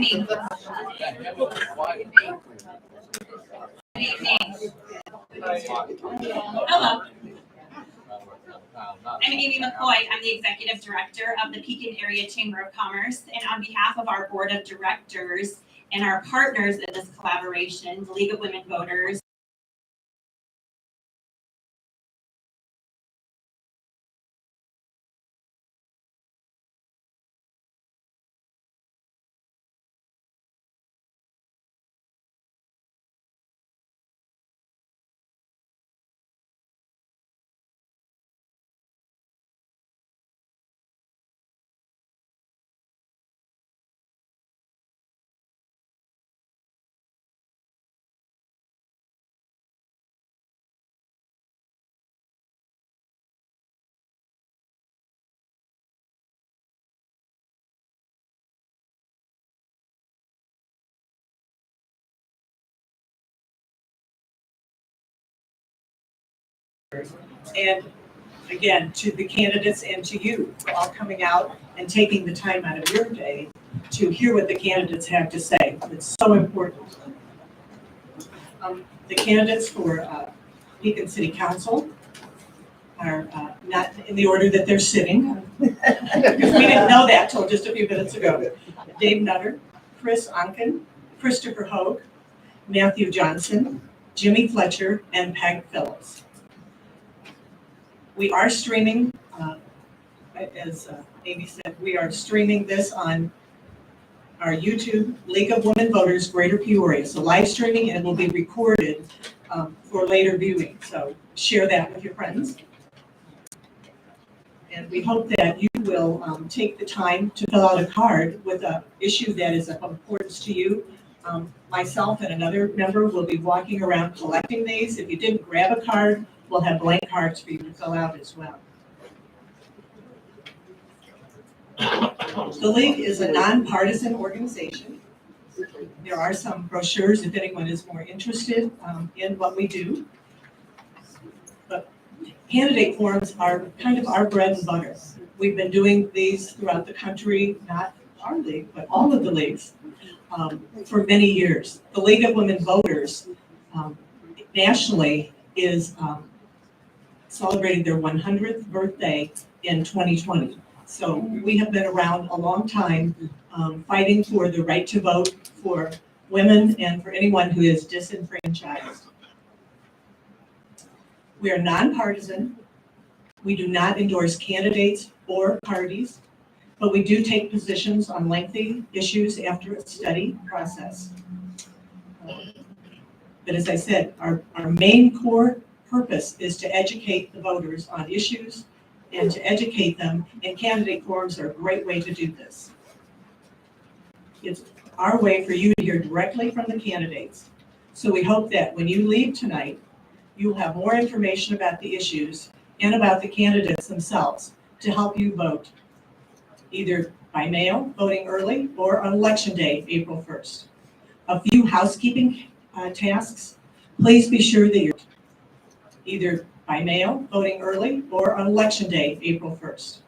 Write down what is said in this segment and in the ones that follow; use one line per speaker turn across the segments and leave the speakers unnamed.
evening. Good evening. Hello. I'm Amy McCoy. I'm the Executive Director of the Pekin Area Chamber of Commerce. And on behalf of our Board of Directors and our partners in this collaboration, the League of Women Voters,
and again, to the candidates and to you for all coming out and taking the time out of your day to hear what the candidates have to say. It's so important. The candidates for Pekin City Council are not in the order that they're sitting, because we didn't know that till just a few minutes ago. Dave Nutter, Chris Onken, Christopher Higue, Matthew Johnson, Jimmie Fletcher, and Phillips. We are streaming, as Amy said, we are streaming this on our YouTube, League of Women Voters, Greater Peoria. So live streaming, and it will be recorded for later viewing. So share that with your friends. And we hope that you will take the time to fill out a card with an issue that is of importance to you. Myself and another member will be walking around collecting these. If you didn't grab a card, we'll have blank cards for you to fill out as well. The League is a nonpartisan organization. There are some brochures if anyone is more interested in what we do. But candidate forums are kind of our bread and butter. We've been doing these throughout the country, not our league, but all of the leagues, for many years. The League of Women Voters nationally is celebrating their 100th birthday in 2020. So we have been around a long time fighting for the right to vote for women and for anyone who is disenfranchised. We are nonpartisan. We do not endorse candidates or parties, but we do take positions on lengthy issues after a study process. But as I said, our main core purpose is to educate the voters on issues and to educate them, and candidate forums are a great way to do this. It's our way for you to hear directly from the candidates. So we hope that when you leave tonight, you'll have more information about the issues and about the candidates themselves to help you vote, either by mail, voting early, or on election day, April 1st. A few housekeeping tasks. Please be sure that you're either by mail, voting early, or on election day, April 1st.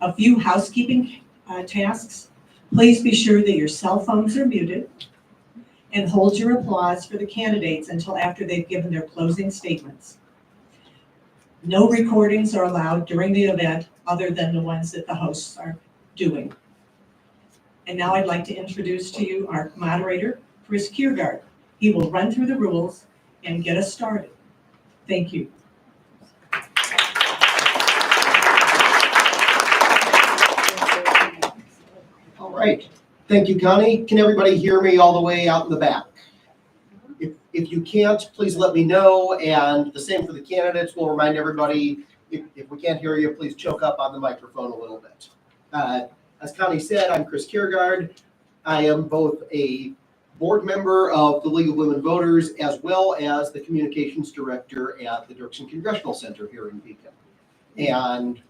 A few housekeeping tasks. Please be sure that your cell phones are muted, and hold your applause for the candidates until after they've given their closing statements. No recordings are allowed during the event other than the ones that the hosts are doing. And now I'd like to introduce to you our moderator, Chris Kiergaard. He will run through the rules and get us started. Thank you.
All right. Thank you, Connie. Can everybody hear me all the way out in the back? If you can't, please let me know. And the same for the candidates. We'll remind everybody, if we can't hear you, please choke up on the microphone a little bit. As Connie said, I'm Chris Kiergaard. I am both a board member of the League of Women Voters, as well as the communications director at the Dirksen Congressional Center here in Pekin. And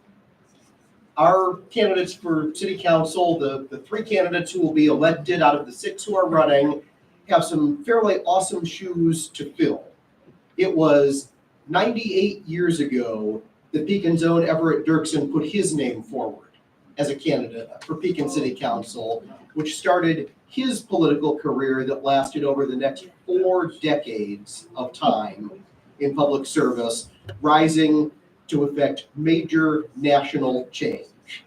our candidates for city council, the 3 candidates who will be elected out of the 6 who are running, have some fairly awesome shoes to fill. It was 98 years ago that Pekin's own Everett Dirksen put his name forward. as a candidate for Pekin City Council, which started his political career that lasted over the next 4 decades of time in public service, rising to effect major national change.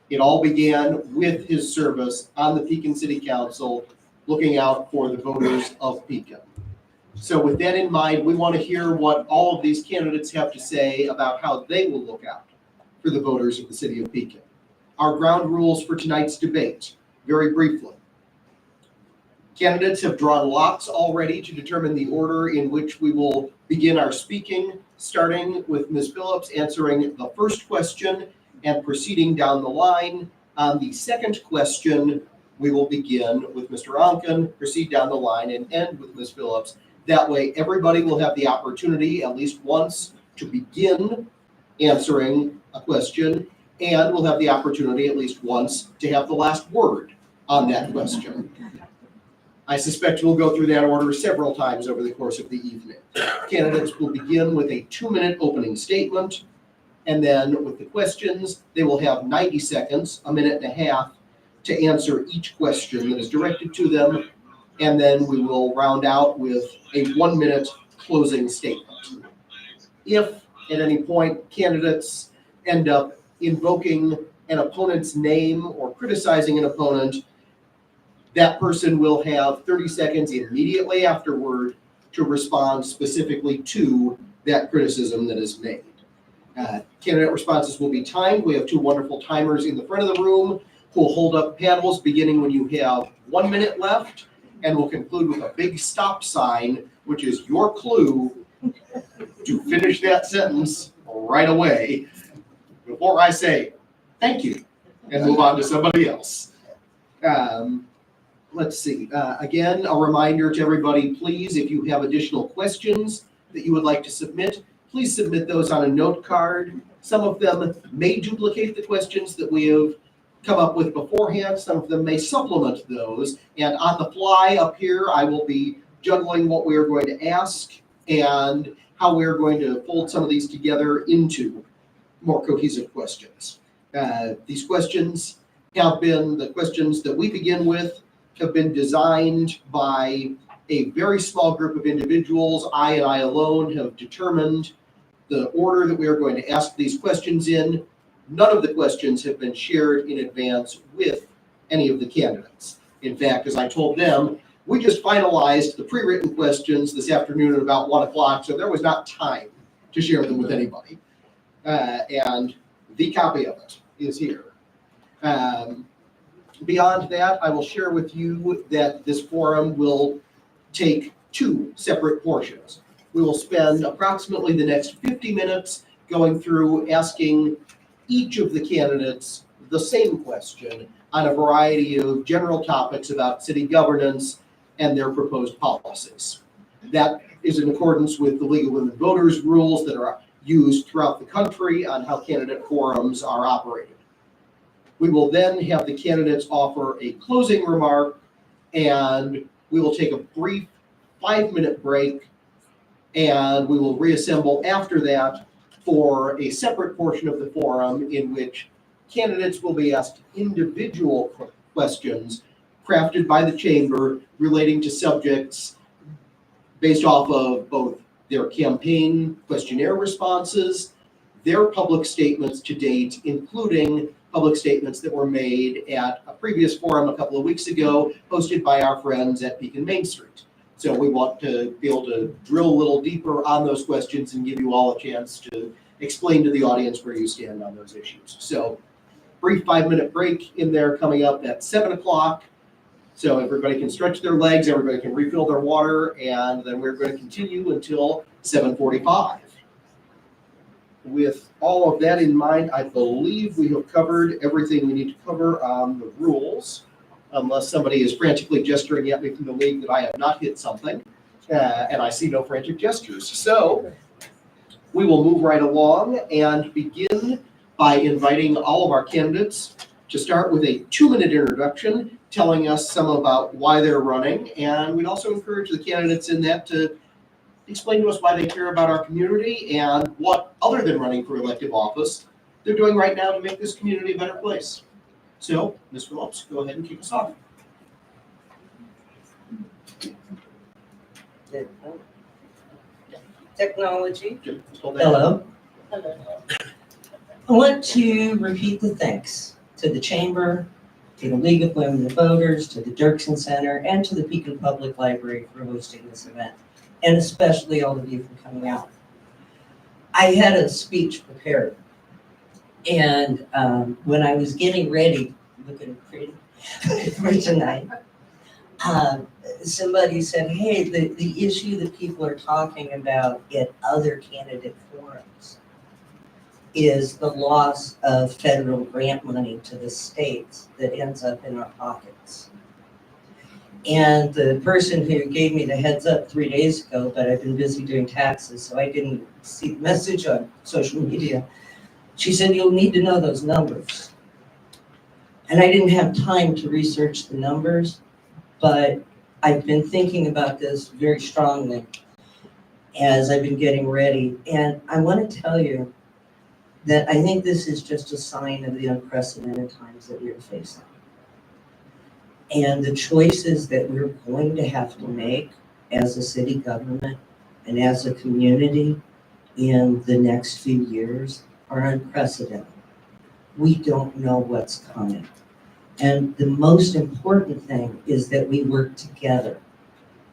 It all began with his service on the Pekin City Council, looking out for the voters of Pekin. So with that in mind, we want to hear what all of these candidates have to say about how they will look out for the voters of the city of Pekin. Our ground rules for tonight's debate, very briefly. Candidates have drawn lots already to determine the order in which we will begin our speaking, starting with Ms. Phillips answering the first question and proceeding down the line. On the second question, we will begin with Mr. Onken, proceed down the line, and end with Ms. Phillips. That way, everybody will have the opportunity at least once to begin answering a question, and we'll have the opportunity at least once to have the last word on that question. I suspect we'll go through that order several times over the course of the evening. Candidates will begin with a 2-minute opening statement, and then with the questions, they will have 90 seconds, a minute and a half, to answer each question that is directed to them, and then we will round out with a 1-minute closing statement. If at any point candidates end up invoking an opponent's name or criticizing an opponent, that person will have 30 seconds immediately afterward to respond specifically to that criticism that is made. Candidate responses will be timed. We have 2 wonderful timers in the front of the room who will hold up paddles beginning when you have 1 minute left, and we'll conclude with a big stop sign, which is your clue to finish that sentence right away before I say thank you and move on to somebody else. Let's see. Again, a reminder to everybody, please, if you have additional questions that you would like to submit, please submit those on a note card. Some of them may duplicate the questions that we have come up with beforehand. Some of them may supplement those. And on the fly up here, I will be juggling what we are going to ask and how we are going to fold some of these together into more cohesive questions. These questions have been, the questions that we begin with have been designed by a very small group of individuals. I and I alone have determined the order that we are going to ask these questions in. None of the questions have been shared in advance with any of the candidates. In fact, as I told them, we just finalized the pre-written questions this afternoon at about 1 o'clock, so there was not time to share them with anybody. And the copy of it is here. Beyond that, I will share with you that this forum will take 2 separate portions. We will spend approximately the next 50 minutes going through asking each of the candidates the same question on a variety of general topics about city governance and their proposed policies. That is in accordance with the League of Women Voters rules that are used throughout the country on how candidate forums are operated. We will then have the candidates offer a closing remark, and we will take a brief 5-minute break, and we will reassemble after that for a separate portion of the forum in which candidates will be asked individual questions crafted by the chamber relating to subjects based off of both their campaign questionnaire responses, their public statements to date, including public statements that were made at a previous forum a couple of weeks ago, hosted by our friends at Pekin Main Street. So we want to be able to drill a little deeper on those questions and give you all a chance to explain to the audience where you stand on those issues. So brief 5-minute break in there coming up at 7 o'clock. So everybody can stretch their legs, everybody can refill their water, and then we're going to continue until 7:45. With all of that in mind, I believe we have covered everything we need to cover on the rules, unless somebody is frantically gesturing at me from the league that I have not hit something, and I see no frantic gestures. So we will move right along and begin by inviting all of our candidates to start with a 2-minute introduction, telling us some about why they're running, and we'd also encourage the candidates in that to explain to us why they care about our community and what, other than running for elective office, they're doing right now to make this community a better place. So, Ms. Phillips, go ahead and kick us off.
Technology.
Hello. I want to repeat the thanks to the Chamber, to the League of Women Voters, to the Dirksen Center, and to the Pekin Public Library for hosting this event, and especially all of you for coming out. I had a speech prepared, and when I was getting ready, looking pretty for tonight, somebody said, hey, the issue that people are talking about at other candidate forums is the loss of federal grant money to the states that ends up in our pockets. And the person who gave me the heads up 3 days ago, but I've been busy doing taxes, so I didn't see the message on social media. She said, you'll need to know those numbers. And I didn't have time to research the numbers, but I've been thinking about this very strongly as I've been getting ready. And I want to tell you that I think this is just a sign of the unprecedented times that we are facing. And the choices that we're going to have to make as a city government and as a community in the next few years are unprecedented. We don't know what's coming. And the most important thing is that we work together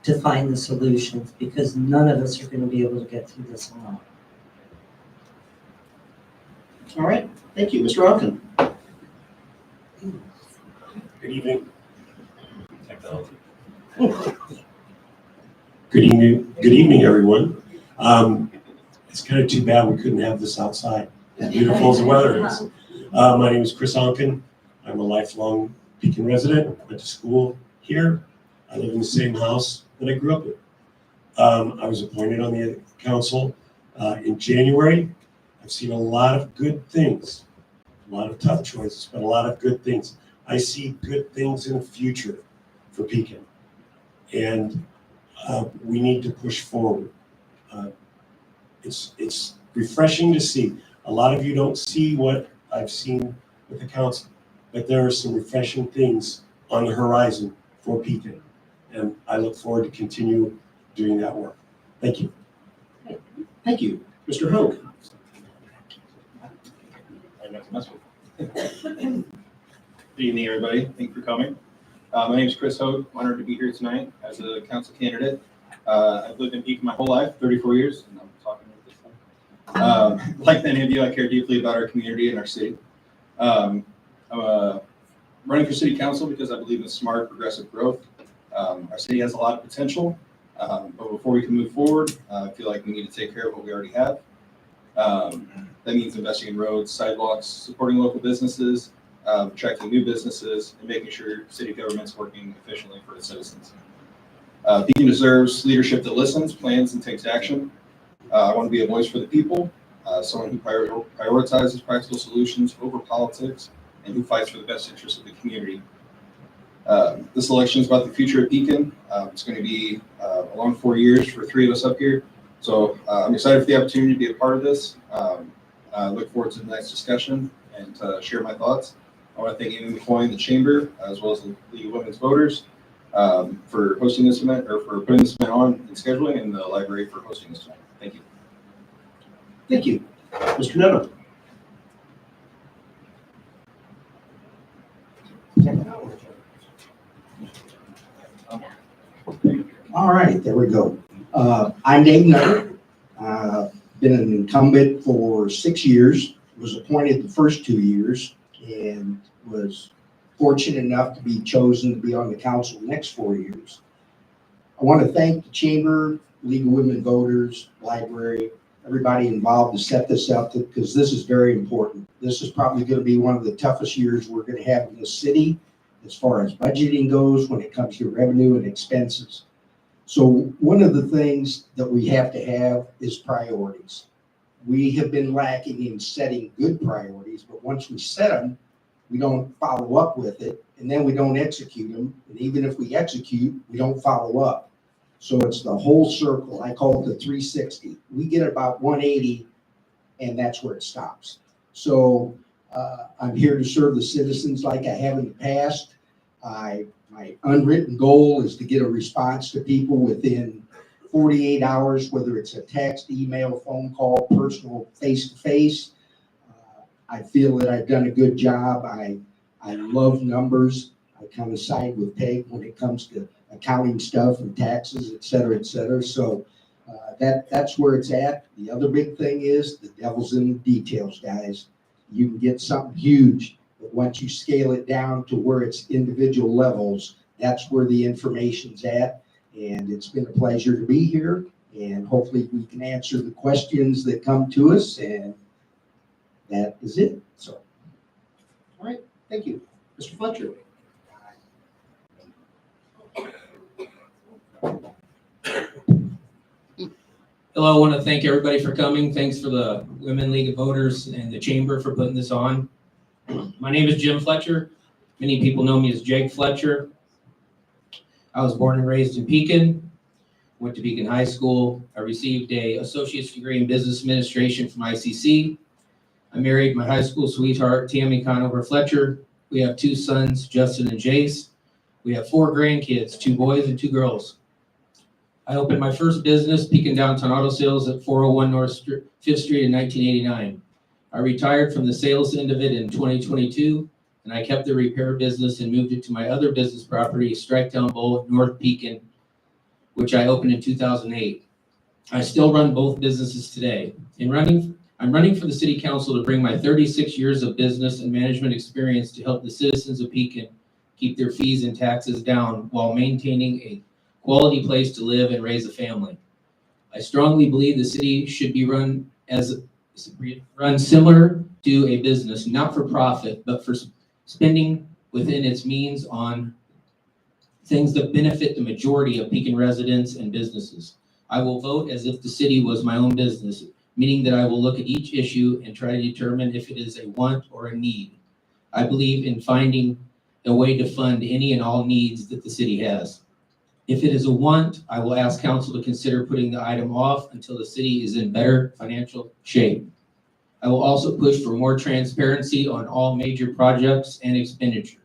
to find the solutions, because none of us are going to be able to get through this alone.
All right, thank you. Mr. Onken.
Good evening. Technology. Good evening, everyone. It's kind of too bad we couldn't have this outside, as beautiful as the weather is. My name is Chris Onken. I'm a lifelong Pekin resident. Went to school here. I live in the same house that I grew up in. I was appointed on the council in January. I've seen a lot of good things, a lot of tough choices, but a lot of good things. I see good things in the future for Pekin, and we need to push forward. It's refreshing to see. A lot of you don't see what I've seen with the council, but there are some refreshing things on the horizon for Pekin, and I look forward to continue doing that work. Thank you.
Thank you. Mr. Higue.
Good evening, everybody. Thank you for coming. My name is Chris Higue. Honored to be here tonight as a council candidate. I've lived in Pekin my whole life, 34 years, and I'm talking with this time. Like many of you, I care deeply about our community and our city. I'm running for city council because I believe in smart, progressive growth. Our city has a lot of potential, but before we can move forward, I feel like we need to take care of what we already have. That means investing in roads, sidewalks, supporting local businesses, attracting new businesses, and making sure city government's working efficiently for its citizens. Pekin deserves leadership that listens, plans, and takes action. I want to be a voice for the people, someone who prioritizes practical solutions over politics, and who fights for the best interests of the community. This election is about the future of Pekin. It's going to be a long 4 years for 3 of us up here. So I'm excited for the opportunity to be a part of this. I look forward to the next discussion and to share my thoughts. I want to thank Amy McCoy and the Chamber, as well as the League of Women's Voters, for hosting this event, or for putting this event on and scheduling, and the library for hosting this event. Thank you.
Thank you. Mr. Neto.
All right, there we go. I'm Dave Nutter. Been an incumbent for 6 years, was appointed the first 2 years, and was fortunate enough to be chosen to be on the council the next 4 years. I want to thank the Chamber, League of Women Voters, Library, everybody involved to set this up, because this is very important. This is probably going to be one of the toughest years we're going to have in this city as far as budgeting goes when it comes to revenue and expenses. So one of the things that we have to have is priorities. We have been lacking in setting good priorities, but once we set them, we don't follow up with it, and then we don't execute them. And even if we execute, we don't follow up. So it's the whole circle. I call it the 360. We get about 180, and that's where it stops. So I'm here to serve the citizens like I have in the past. My unwritten goal is to get a response to people within 48 hours, whether it's a text, email, phone call, personal, face-to-face. I feel that I've done a good job. I love numbers. I kind of side with Peg when it comes to accounting stuff and taxes, et cetera, et cetera. So that's where it's at. The other big thing is the devil's in the details, guys. You can get something huge, but once you scale it down to where it's individual levels, that's where the information's at. And it's been a pleasure to be here, and hopefully we can answer the questions that come to us, and that is it. So,
All right, thank you. Mr. Fletcher.
Hello, I want to thank everybody for coming. Thanks for the Women League of Voters and the Chamber for putting this on. My name is Jim Fletcher. Many people know me as Jake Fletcher. I was born and raised in Pekin, went to Pekin High School. I received an associate's degree in business administration from ICC. I married my high school sweetheart, Tammy Conover Fletcher. We have 2 sons, Justin and Jace. We have 4 grandkids, 2 boys and 2 girls. I opened my first business, Pekin Downtown Auto Sales, at 401 North 5th Street in 1989. I retired from the sales end of it in 2022, and I kept the repair business and moved it to my other business property, Striketown Bowl, North Pekin, which I opened in 2008. I still run both businesses today. I'm running for the City Council to bring my 36 years of business and management experience to help the citizens of Pekin keep their fees and taxes down while maintaining a quality place to live and raise a family. I strongly believe the city should be run similar to a business, not for profit, but for spending within its means on things that benefit the majority of Pekin residents and businesses. I will vote as if the city was my own business, meaning that I will look at each issue and try to determine if it is a want or a need. I believe in finding a way to fund any and all needs that the city has. If it is a want, I will ask council to consider putting the item off until the city is in better financial shape. I will also push for more transparency on all major projects and expenditures.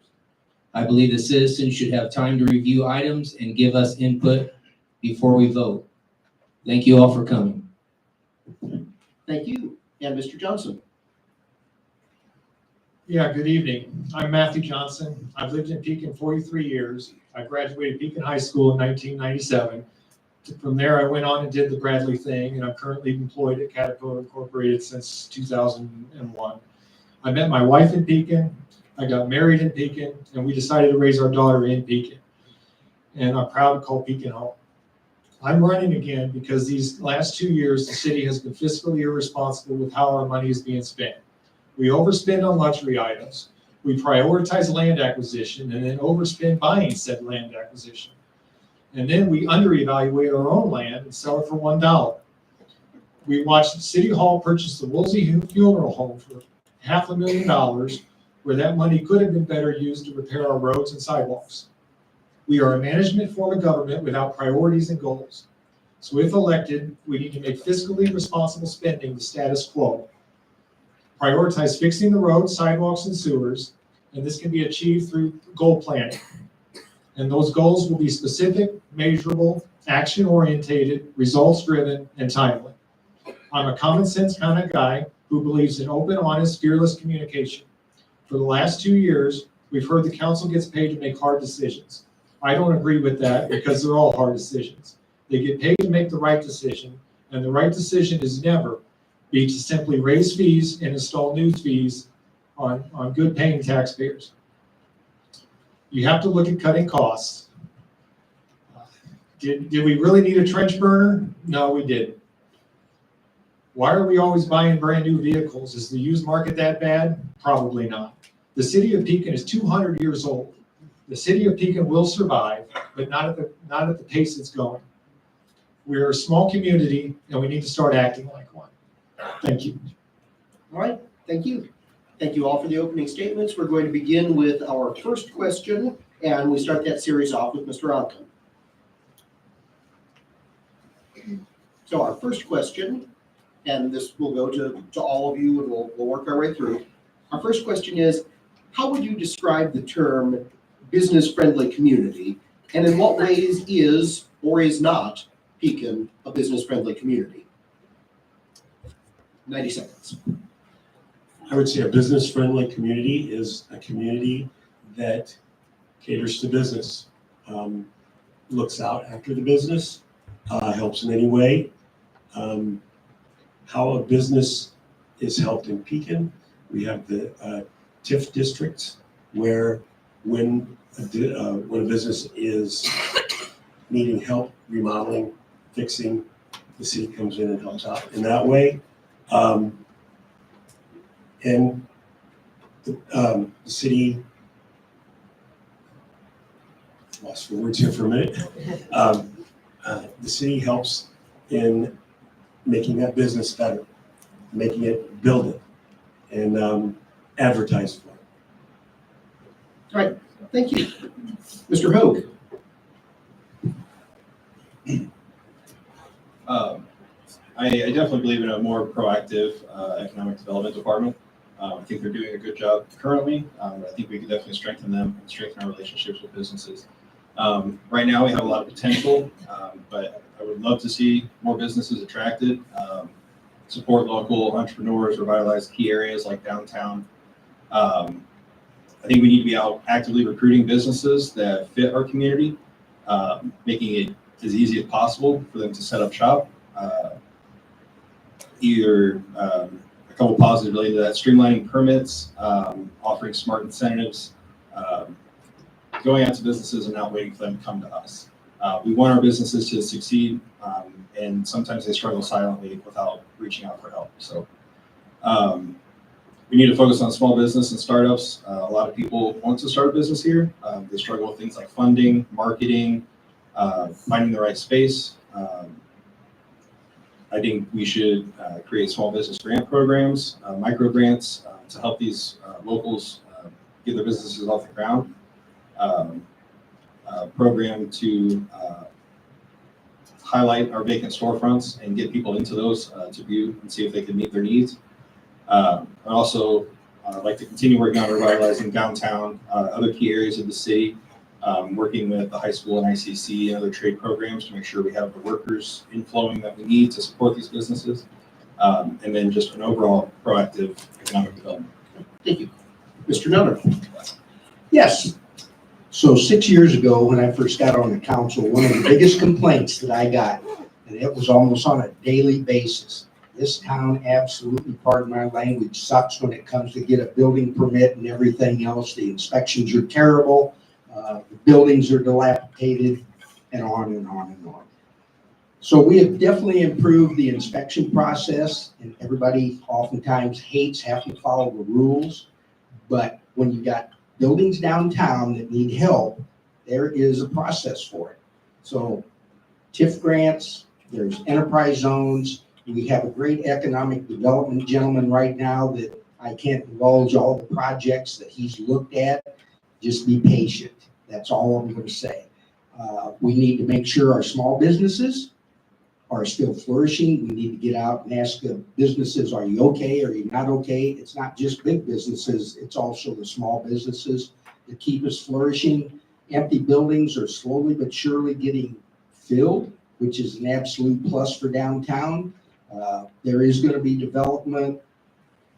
I believe the citizens should have time to review items and give us input before we vote. Thank you all for coming.
Thank you. And Mr. Johnson.
Yeah, good evening. I'm Matthew Johnson. I've lived in Pekin 43 years. I graduated Pekin High School in 1997. From there, I went on and did the Bradley thing, and I'm currently employed at Caterpillar Incorporated since 2001. I met my wife in Pekin. I got married in Pekin, and we decided to raise our daughter in Pekin. And I'm proud to call Pekin home. I'm running again because these last 2 years, the city has been fiscally irresponsible with how our money is being spent. We overspend on luxury items. We prioritize land acquisition and then overspend buying said land acquisition. And then we underevaluate our own land and sell it for $1. We watched City Hall purchase the Woolsey Funeral Home for $500,000, where that money could have been better used to repair our roads and sidewalks. We are a management form of government without priorities and goals. So if elected, we need to make fiscally responsible spending the status quo. Prioritize fixing the roads, sidewalks, and sewers, and this can be achieved through goal planning. And those goals will be specific, measurable, action-orientated, results-driven, and timely. I'm a common sense kind of guy who believes in open, honest, fearless communication. For the last 2 years, we've heard the council gets paid to make hard decisions. I don't agree with that because they're all hard decisions. They get paid to make the right decision, and the right decision is never be to simply raise fees and install new fees on good paying taxpayers. You have to look at cutting costs. Did we really need a trench burner? No, we didn't. Why are we always buying brand new vehicles? Is the used market that bad? Probably not. The city of Pekin is 200 years old. The city of Pekin will survive, but not at the pace it's going. We're a small community and we need to start acting like one. Thank you.
All right, thank you. Thank you all for the opening statements. We're going to begin with our first question, and we start that series off with Mr. Onken. So our first question and this will go to all of you, and we'll work our way through. Our first question is, how would you describe the term business-friendly community, and in what ways is or is not Pekin a business-friendly community? 90 seconds.
I would say a business-friendly community is a community that caters to business, looks out after the business, helps in any way. How a business is helped in Pekin, we have the TIF districts where when a business is needing help remodeling, fixing, the city comes in and helps out in that way. And the city, lost for words here for a minute. The city helps in making that business better, making it, build it, and advertise for it.
All right, thank you. Mr. Hogue.
I definitely believe in a more proactive economic development department. I think they're doing a good job currently. I think we can definitely strengthen them and strengthen our relationships with businesses. Right now, we have a lot of potential, but I would love to see more businesses attracted, support local entrepreneurs, revitalize key areas like downtown. I think we need to be out actively recruiting businesses that fit our community, making it as easy as possible for them to set up shop. Either a couple positives related to that: streamlining permits, offering smart incentives, going out to businesses and not waiting for them to come to us. We want our businesses to succeed, and sometimes they struggle silently without reaching out for help. So we need to focus on small business and startups. A lot of people want to start a business here. They struggle with things like funding, marketing, finding the right space. I think we should create small business grant programs, micro grants to help these locals get their businesses off the ground. Program to highlight our vacant storefronts and get people into those to view and see if they can meet their needs. I'd also like to continue working on revitalizing downtown, other key areas of the city, working with the high school and ICC and other trade programs to make sure we have the workers inflowing that we need to support these businesses, and then just an overall proactive economic development.
Thank you. Mr. Nutter.
Yes. So 6 years ago, when I first got on the council, one of the biggest complaints that I got, and it was almost on a daily basis, this town absolutely, pardon my language, sucks when it comes to get a building permit and everything else. The inspections are terrible. The buildings are dilapidated, and on and on and on. So we have definitely improved the inspection process, and everybody oftentimes hates having to follow the rules. But when you got buildings downtown that need help, there is a process for it. So TIF grants, there's enterprise zones. We have a great economic development gentleman right now that I can't divulge all the projects that he's looked at. Just be patient. That's all I'm going to say. We need to make sure our small businesses are still flourishing. We need to get out and ask the businesses, are you okay? Are you not okay? It's not just big businesses. It's also the small businesses that keep us flourishing. Empty buildings are slowly but surely getting filled, which is an absolute plus for downtown. There is going to be development.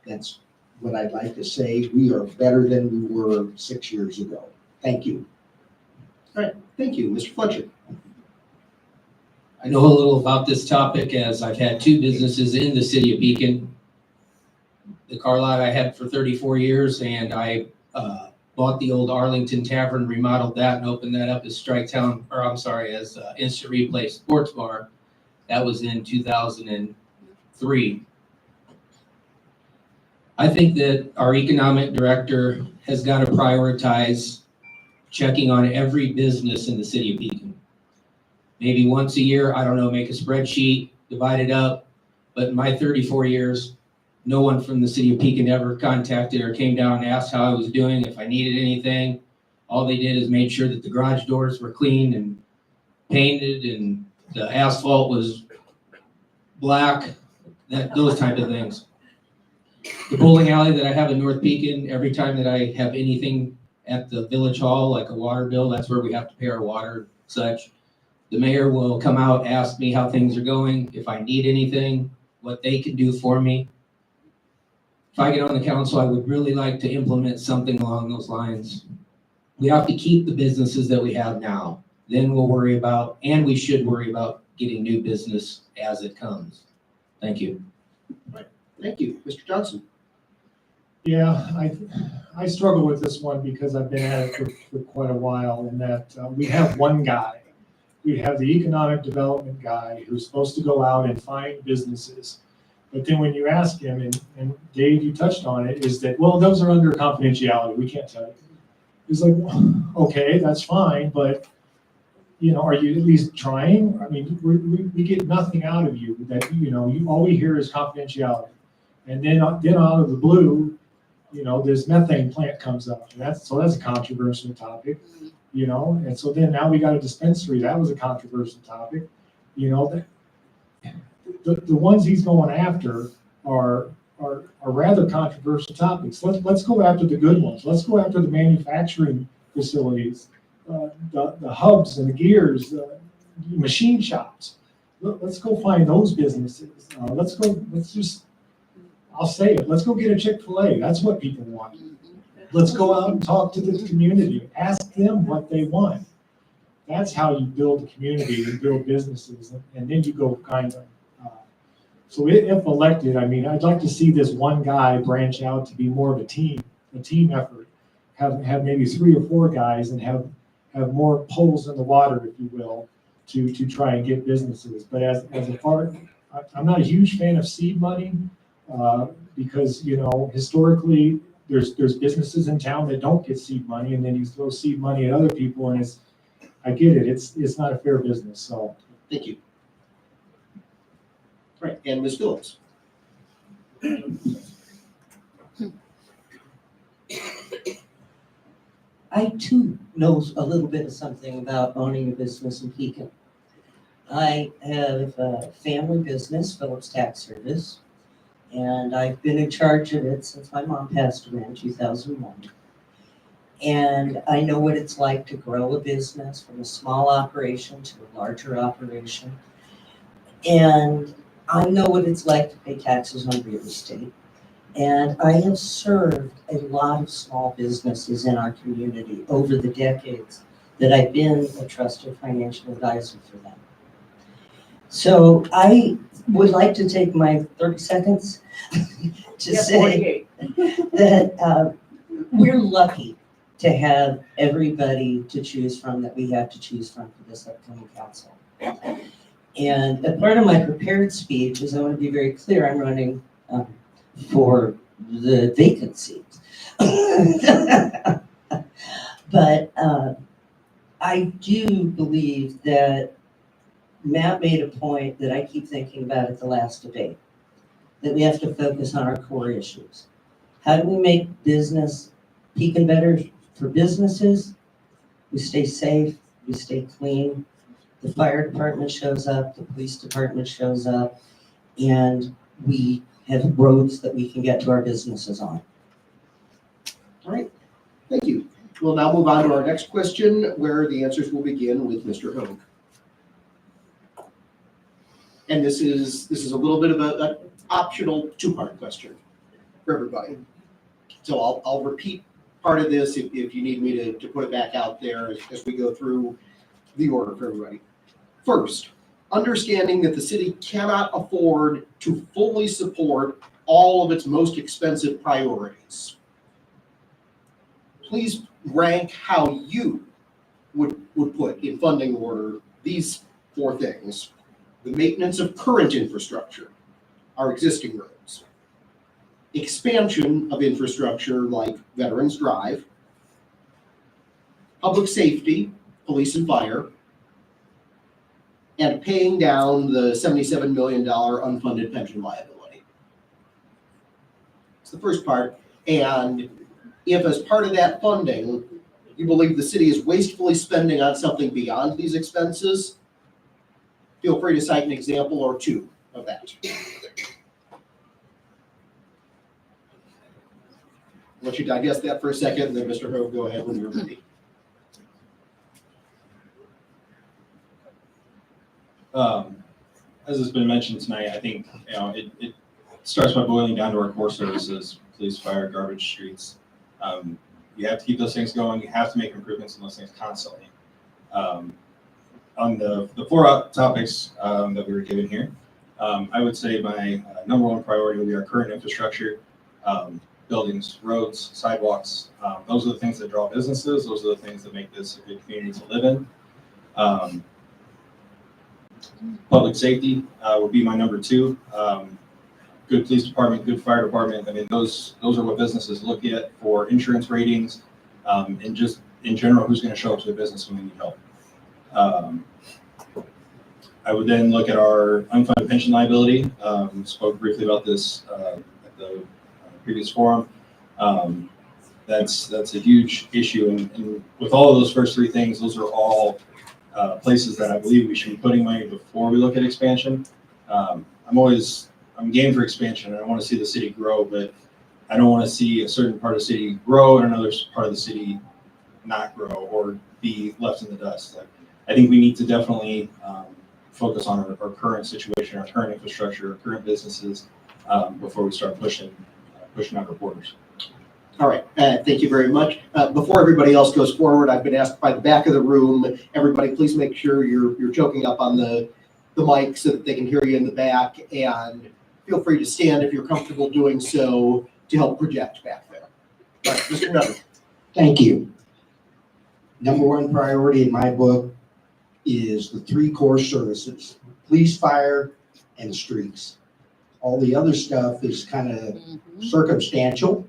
That's what I'd like to say. We are better than we were 6 years ago. Thank you.
All right, thank you. Mr. Fletcher.
I know a little about this topic as I've had two businesses in the city of Pekin. The car lot I had for 34 years, and I bought the old Arlington Tavern, remodeled that, and opened that up as as Instant Replay Sports Bar. That was in 2003. I think that our economic director has got to prioritize checking on every business in the city of Pekin. Maybe once a year, I don't know, make a spreadsheet, divide it up. But in my 34 years, no one from the city of Pekin ever contacted or came down and asked how I was doing, if I needed anything. All they did is made sure that the garage doors were clean and painted and the asphalt was black. those type of things. The bowling alley that I have in North Pekin, every time that I have anything at the village hall, like a water bill, that's where we have to pay our water, such. The mayor will come out, ask me how things are going, if I need anything, what they can do for me. If I get on the council, I would really like to implement something along those lines. We have to keep the businesses that we have now. Then we'll worry about, and we should worry about getting new business as it comes. Thank you.
Thank you. Mr. Johnson?
Yeah, I struggle with this one because I've been at it for quite a while, in that we have one guy. We have the economic development guy who's supposed to go out and find businesses. But then when you ask him, and Dave, you touched on it, is that, well, those are under confidentiality, we can't tell you. He's like, well, okay, that's fine, but, are you at least trying? I mean, we get nothing out of you that, all we hear is confidentiality. And then out of the blue, this methane plant comes up, and that's a controversial topic, and so then now we got a dispensary, that was a controversial topic, the ones he's going after are rather controversial topics. Let's go after the good ones. Let's go after the manufacturing facilities, the hubs and the gears, machine shops. Let's go find those businesses. I'll say it, let's go get a Chick-fil-A. That's what people want. Let's go out and talk to the community. Ask them what they want. That's how you build a community and build businesses, and then you go kind of. So if elected, I'd like to see this one guy branch out to be more of a team effort. Have maybe 3 or 4 guys and have more poles in the water, if you will, to try and get businesses. But as a part, I'm not a huge fan of seed money because historically there's businesses in town that don't get seed money, and then you throw seed money at other people, and I get it. It's not a fair business. So
Thank you. Right, and Ms. Phillips?
I too know a little bit of something about owning a business in Pekin. I have a family business, Phillips Tax Service, and I've been in charge of it since my mom passed away in 2001. And I know what it's like to grow a business from a small operation to a larger operation. And I know what it's like to pay taxes on real estate. And I have served a lot of small businesses in our community over the decades that I've been a trusted financial advisor for them. So I would like to take my 30 seconds to say that we're lucky to have everybody to choose from that we have to choose from for this upcoming council. And a part of my prepared speech is I want to be very clear, I'm running for the vacant seat. But I do believe that Matt made a point that I keep thinking about at the last debate, that we have to focus on our core issues. How do we make business Pekin better for businesses? We stay safe, we stay clean, the fire department shows up, the police department shows up, and we have roads that we can get to our businesses on.
All right, thank you. We'll now move on to our next question, where the answers will begin with Mr. Higue. And this is a little bit of an optional 2-part question for everybody. So I'll repeat part of this if you need me to put it back out there as we go through the order for everybody. First, understanding that the city cannot afford to fully support all of its most expensive priorities. Please rank how you would put in funding order these 4 things. The maintenance of current infrastructure, our existing roads. Expansion of infrastructure like Veterans Drive. Public safety, police and fire. And paying down the $77 million unfunded pension liability. It's the first part. And if as part of that funding, you believe the city is wastefully spending on something beyond these expenses, feel free to cite an example or 2 of that. let you digest that for a second, and then Mr. Hogue, go ahead when you're ready.
As has been mentioned tonight, I think, it starts by boiling down to our core services, police, fire, garbage, streets. You have to keep those things going. You have to make improvements in those things constantly. On the four topics that we were given here, I would say my number one priority will be our current infrastructure, buildings, roads, sidewalks. Those are the things that draw businesses. Those are the things that make this a good community to live in. Public safety would be my number two. Good police department, good fire department. I mean, those are what businesses look at for insurance ratings, and just in general, who's going to show up to the business when they need help. I would then look at our unfunded pension liability. Spoke briefly about this at the previous forum. That's a huge issue, and with all of those first three things, those are all places that I believe we should be putting money before we look at expansion. I'm game for expansion, and I want to see the city grow, but I don't want to see a certain part of the city grow and another part of the city not grow or be left in the dust. Like, I think we need to definitely focus on our current situation, our current infrastructure, our current businesses before we start pushing out our borders.
All right, thank you very much. Before everybody else goes forward, I've been asked by the back of the room, everybody please make sure you're choking up on the mic so that they can hear you in the back, and feel free to stand if you're comfortable doing so to help project back there. All right, Mr. Nutter.
Thank you. Number one priority in my book is the three core services: police, fire, and streets. All the other stuff is kind of circumstantial.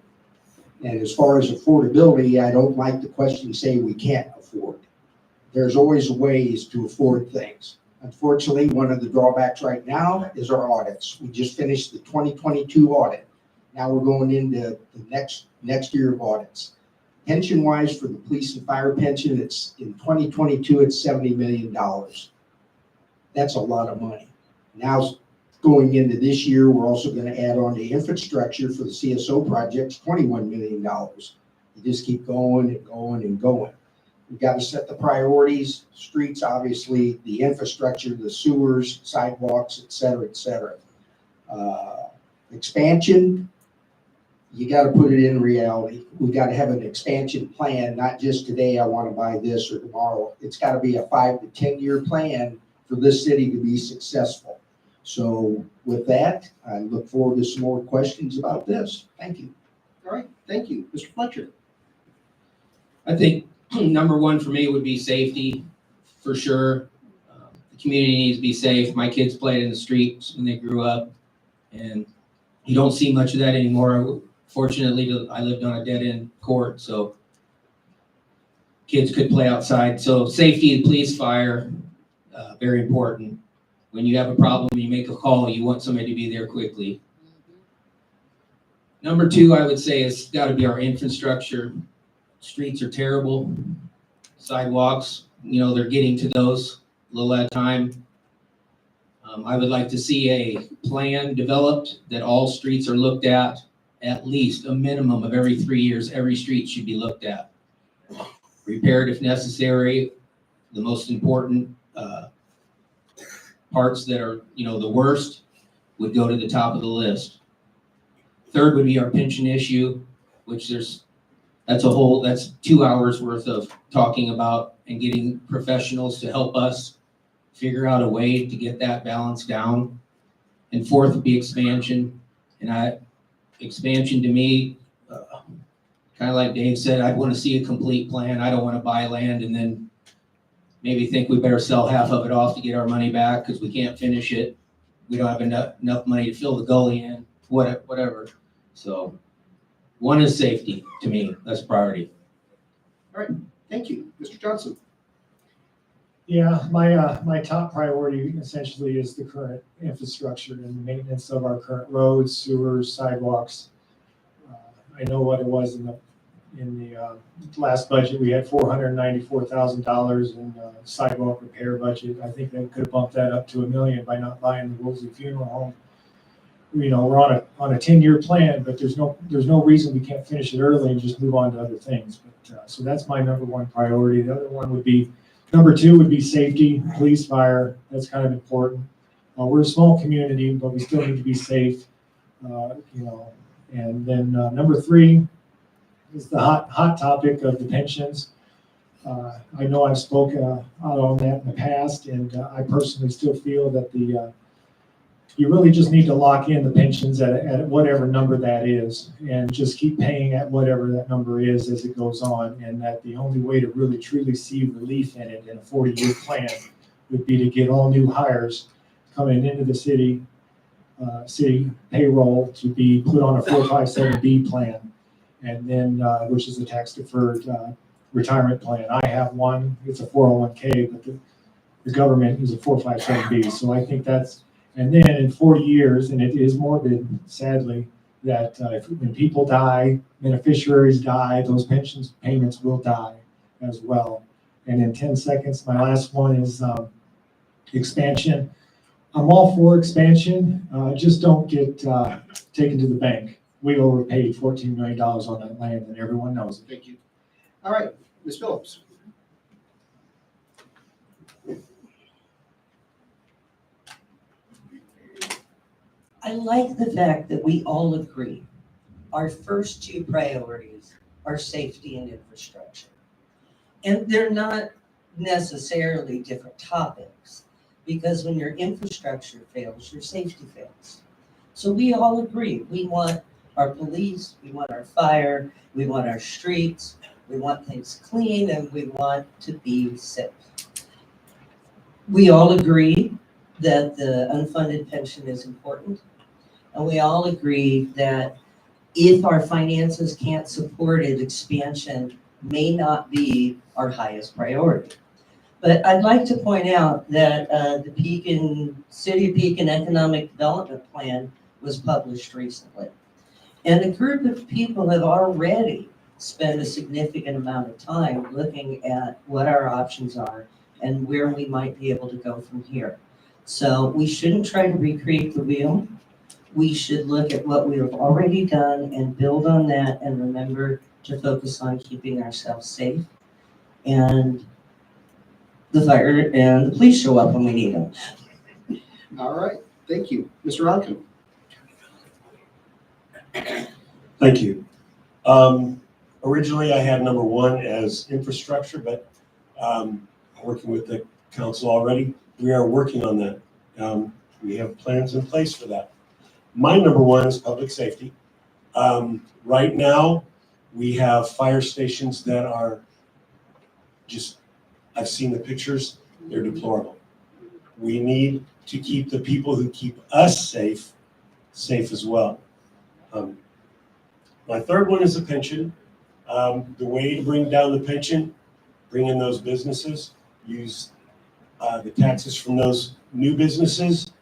And as far as affordability, I don't like the question say we can't afford. There's always ways to afford things. Unfortunately, one of the drawbacks right now is our audits. We just finished the 2022 audit. Now we're going into the next year of audits. Pension-wise, for the police and fire pension, it's in 2022, it's $70 million. That's a lot of money. Now, going into this year, we're also going to add on the infrastructure for the CSO projects, $21 million. You just keep going and going and going. We've got to set the priorities: streets, obviously, the infrastructure, the sewers, sidewalks, et cetera, et cetera. Expansion, you got to put it in reality. We got to have an expansion plan, not just today, I want to buy this, or tomorrow. It's got to be a 5 to 10 year plan for this city to be successful. So with that, I look forward to some more questions about this. Thank you.
All right, thank you. Mr. Fletcher.
I think number one for me would be safety, for sure. The community needs to be safe. My kids played in the streets when they grew up, and you don't see much of that anymore. Fortunately, I lived on a dead-end court, so kids could play outside. So safety, police, fire, very important. When you have a problem, you make a call, you want somebody to be there quickly. Number two, I would say, has got to be our infrastructure. Streets are terrible. Sidewalks, they're getting to those a little at a time. I would like to see a plan developed that all streets are looked at least a minimum of every 3 years. Every street should be looked at. Repaired if necessary. The most important parts that are, the worst would go to the top of the list. Third would be our pension issue, which that's 2 hours worth of talking about and getting professionals to help us figure out a way to get that balance down. And fourth would be expansion. And expansion to me, kind of like Dave said, I'd want to see a complete plan. I don't want to buy land and then maybe think we better sell half of it off to get our money back because we can't finish it. We don't have enough money to fill the gully in, whatever. So one is safety to me. That's priority.
All right, thank you. Mr. Johnson.
Yeah, my top priority essentially is the current infrastructure and the maintenance of our current roads, sewers, sidewalks. I know what it was in the last budget. We had $494,000 in sidewalk repair budget. I think they could have bumped that up to $1 million by not buying the Woolsey Funeral Home. we're on a 10-year plan, but there's no reason we can't finish it early and just move on to other things. But, so that's my number one priority. The other one would be, number two would be safety, police, fire. That's kind of important. We're a small community, but we still need to be safe, and then number three is the hot topic of the pensions. I know I've spoken out on that in the past, and I personally still feel that you really just need to lock in the pensions at whatever number that is, and just keep paying at whatever that number is as it goes on, and that the only way to really truly see relief in it in a 40-year plan would be to get all new hires coming into the city payroll to be put on a 457B plan, and then which is a tax-deferred retirement plan. I have one, it's a 401k, but the government is a 457B. So I think that's, and then in 40 years, and it is morbid, sadly, that when people die, beneficiaries die, those pensions payments will die as well. And in 10 seconds, my last one is expansion. I'm all for expansion, just don't get taken to the bank. We overpaid $14 million on that land, and everyone knows it.
Thank you. All right, Ms. Phillips.
I like the fact that we all agree our first two priorities are safety and infrastructure. And they're not necessarily different topics, because when your infrastructure fails, your safety fails. So we all agree, we want our police, we want our fire, we want our streets, we want things clean, and we want to be safe. We all agree that the unfunded pension is important. And we all agree that if our finances can't support it, expansion may not be our highest priority. But I'd like to point out that the City of Pekin Economic Development Plan was published recently. And a group of people have already spent a significant amount of time looking at what our options are and where we might be able to go from here. So we shouldn't try to recreate the wheel. We should look at what we have already done and build on that, and remember to focus on keeping ourselves safe. And the fire and the police show up when we need them.
All right, thank you. Mr. Onken.
Thank you. Originally, I had number one as infrastructure, but working with the council already, we are working on that. We have plans in place for that. My number one is public safety. Right now, we have fire stations that are just, I've seen the pictures, they're deplorable. We need to keep the people who keep us safe as well. My third one is the pension. The way to bring down the pension, bring in those businesses, use the taxes from those new businesses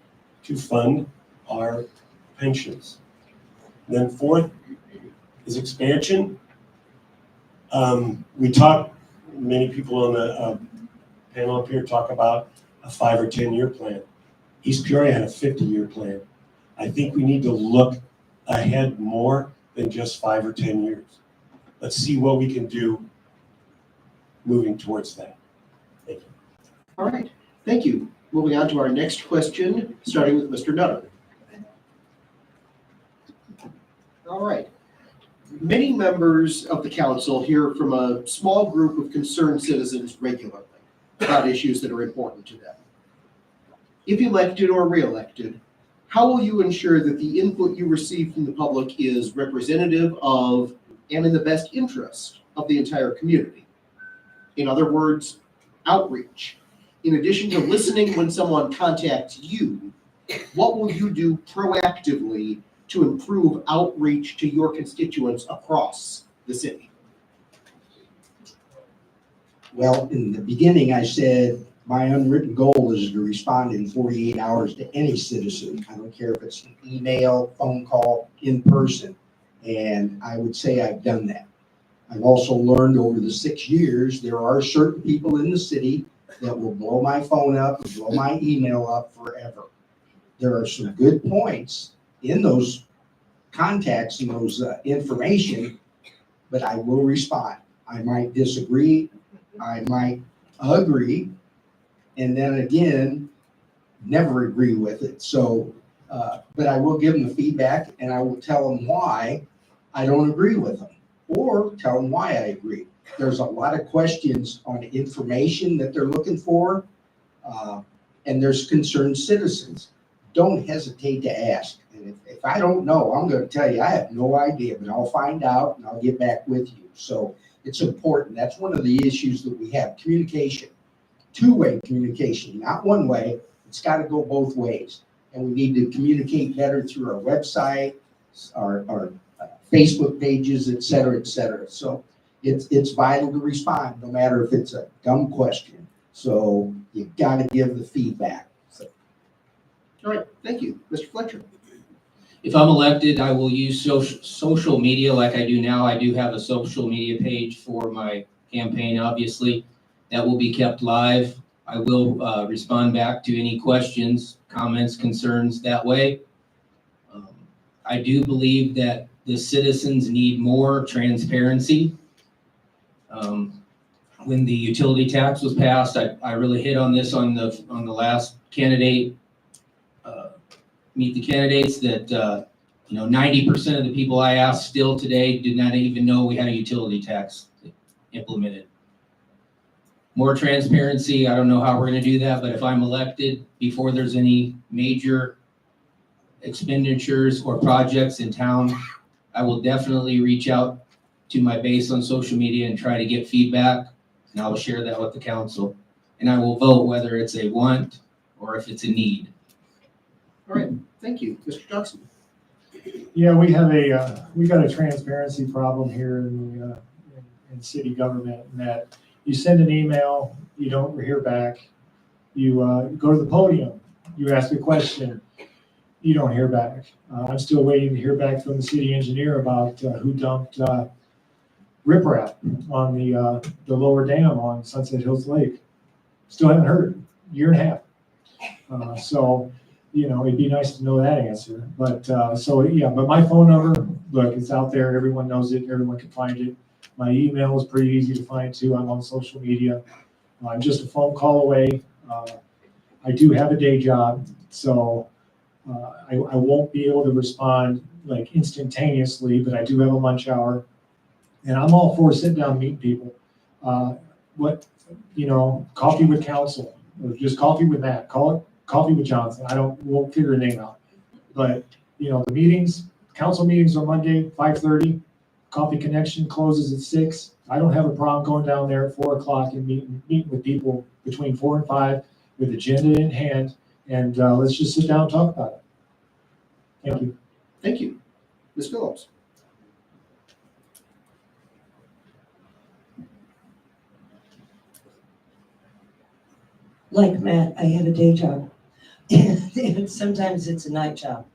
to fund our pensions. And then fourth is expansion. We talk, many people on the panel up here talk about a 5 or 10 year plan. East Peoria had a 50-year plan. I think we need to look ahead more than just 5 or 10 years. Let's see what we can do moving towards that. Thank you.
All right, thank you. Moving on to our next question, starting with Mr. Nutter. All right. Many members of the council hear from a small group of concerned citizens regularly about issues that are important to them. If elected or re-elected, how will you ensure that the input you receive from the public is representative of and in the best interest of the entire community? In other words, outreach. In addition to listening when someone contacts you, what will you do proactively to improve outreach to your constituents across the city?
Well, in the beginning, I said my unwritten goal is to respond in 48 hours to any citizen. I don't care if it's an email, phone call, in person. And I would say I've done that. I've also learned over the 6 years, there are certain people in the city that will blow my phone up, or blow my email up forever. There are some good points in those contacts and those information, but I will respond. I might disagree, I might agree, and then again, never agree with it. So, but I will give them the feedback and I will tell them why I don't agree with them, or tell them why I agree. There's a lot of questions on information that they're looking for, and there's concerned citizens. Don't hesitate to ask. And if I don't know, I'm going to tell you, I have no idea, but I'll find out and I'll get back with you. So it's important. That's one of the issues that we have, communication, two-way communication, not one way. It's got to go both ways. And we need to communicate better through our website, our Facebook pages, et cetera, et cetera. So it's vital to respond, no matter if it's a dumb question. So you've got to give the feedback. So.
All right, thank you. Mr. Fletcher.
If I'm elected, I will use social media like I do now. I do have a social media page for my campaign, obviously. That will be kept live. I will respond back to any questions, comments, concerns that way. I do believe that the citizens need more transparency. When the utility tax was passed, I really hit on this on the last candidate, meet the candidates, that 90% of the people I asked still today did not even know we had a utility tax implemented. More transparency, I don't know how we're gonna do that, but if I'm elected, before there's any major expenditures or projects in town, I will definitely reach out to my base on social media and try to get feedback, and I will share that with the council. And I will vote whether it's a want or if it's a need.
All right, thank you. Mr. Johnson.
Yeah, we got a transparency problem here in city government, in that you send an email, you don't hear back. You go to the podium, you ask a question, you don't hear back. I'm still waiting to hear back from the city engineer about who dumped riprap on the lower dam on Sunset Hills Lake. Still haven't heard, year and a half. So, it'd be nice to know that answer. But but my phone number, look, it's out there. Everyone knows it. Everyone can find it. My email is pretty easy to find too. I'm on social media. I'm just a phone call away. I do have a day job, so I won't be able to respond like instantaneously, but I do have a lunch hour, and I'm all for sitting down and meeting people. Coffee with council, or just coffee with Matt. Call it Coffee with Johnson. Won't figure a name out. But, the meetings, council meetings on Monday, 5:30, Coffee Connection closes at 6. I don't have a problem going down there at 4 o'clock and meeting with people between 4 and 5 with agenda in hand, and let's just sit down and talk about it. Thank you.
Thank you. Ms. Phillips.
Like Matt, I have a day job. And sometimes it's a night job.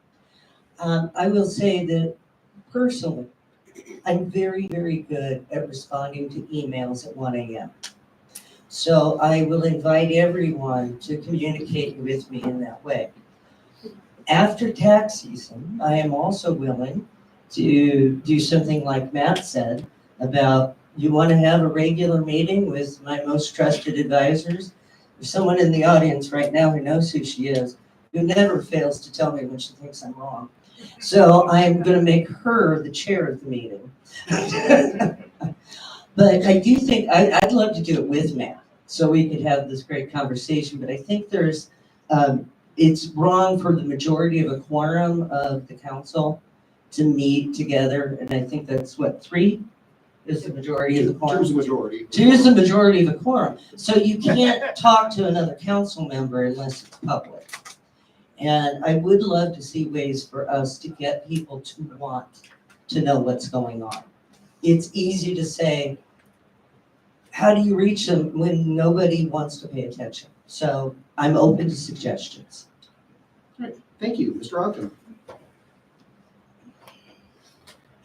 I will say that personally, I'm very, very good at responding to emails at 1 a.m. So I will invite everyone to communicate with me in that way. After tax season, I am also willing to do something like Matt said about, you want to have a regular meeting with my most trusted advisors. There's someone in the audience right now who knows who she is, who never fails to tell me when she thinks I'm wrong. So I'm going to make her the chair of the meeting. But I do think, I'd love to do it with Matt, so we could have this great conversation. But I think it's wrong for the majority of a quorum of the council to meet together. And I think that's 3 is the majority of the quorum.
Two's the majority.
2 is the majority of the quorum. So you can't talk to another council member unless it's public. And I would love to see ways for us to get people to want to know what's going on. It's easy to say, how do you reach them when nobody wants to pay attention? So I'm open to suggestions.
All right, thank you. Mr. Onken.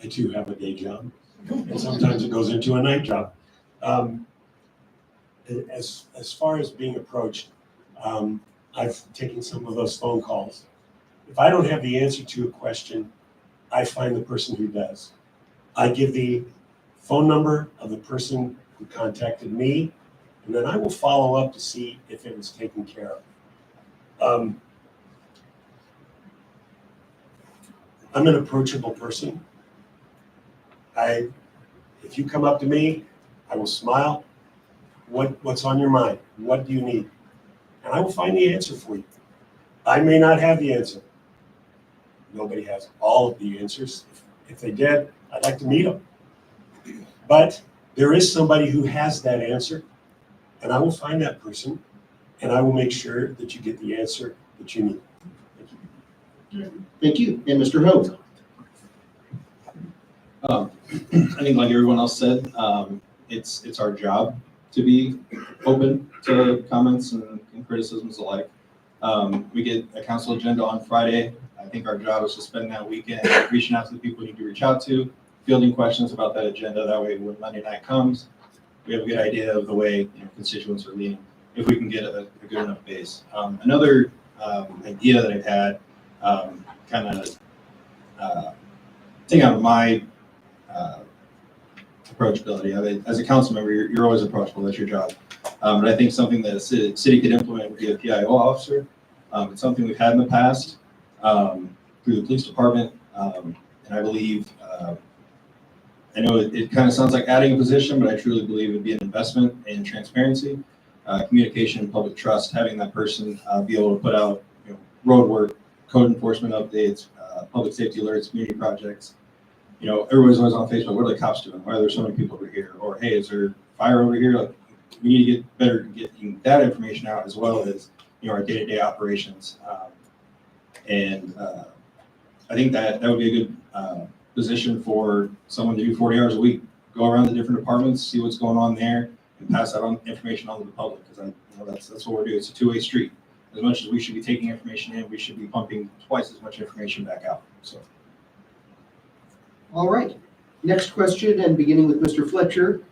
I too have a day job, and sometimes it goes into a night job. As far as being approached, I've taken some of those phone calls. If I don't have the answer to a question, I find the person who does. I give the phone number of the person who contacted me, and then I will follow up to see if it was taken care of. I'm an approachable person. If you come up to me, I will smile. What's on your mind? What do you need? And I will find the answer for you. I may not have the answer. Nobody has all of the answers. If they did, I'd like to meet them. But there is somebody who has that answer, and I will find that person, and I will make sure that you get the answer that you need. Thank you.
Thank you. And Mr. Hogue?
I think like everyone else said, it's our job to be open to comments and criticisms alike. We get a council agenda on Friday. I think our job is to spend that weekend reaching out to the people we need to reach out to, fielding questions about that agenda. That way, when Monday night comes, we have a good idea of the way constituents are leaning, if we can get a good enough base. Another idea that I've had, kind of thing out of my approachability. I mean, as a council member, you're always approachable. That's your job. But I think something that a city could implement would be a PIO officer. It's something we've had in the past through the police department. And I believe, I know it kind of sounds like adding a position, but I truly believe it would be an investment in transparency, communication, and public trust, having that person be able to put out road work, code enforcement updates, public safety alerts, community projects. Everybody's always on Facebook. What are the cops doing? Why are there so many people over here? Or, hey, is there fire over here? Like, we need to get better at getting that information out, as well as our day-to-day operations. I think that would be a good position for someone to do 40 hours a week. Go around the different departments, see what's going on there, and pass that on information on to the public. Because that's what we're doing. It's a two-way street. As much as we should be taking information in, we should be pumping twice as much information back out. So.
All right. Next question, and beginning with Mr. Fletcher.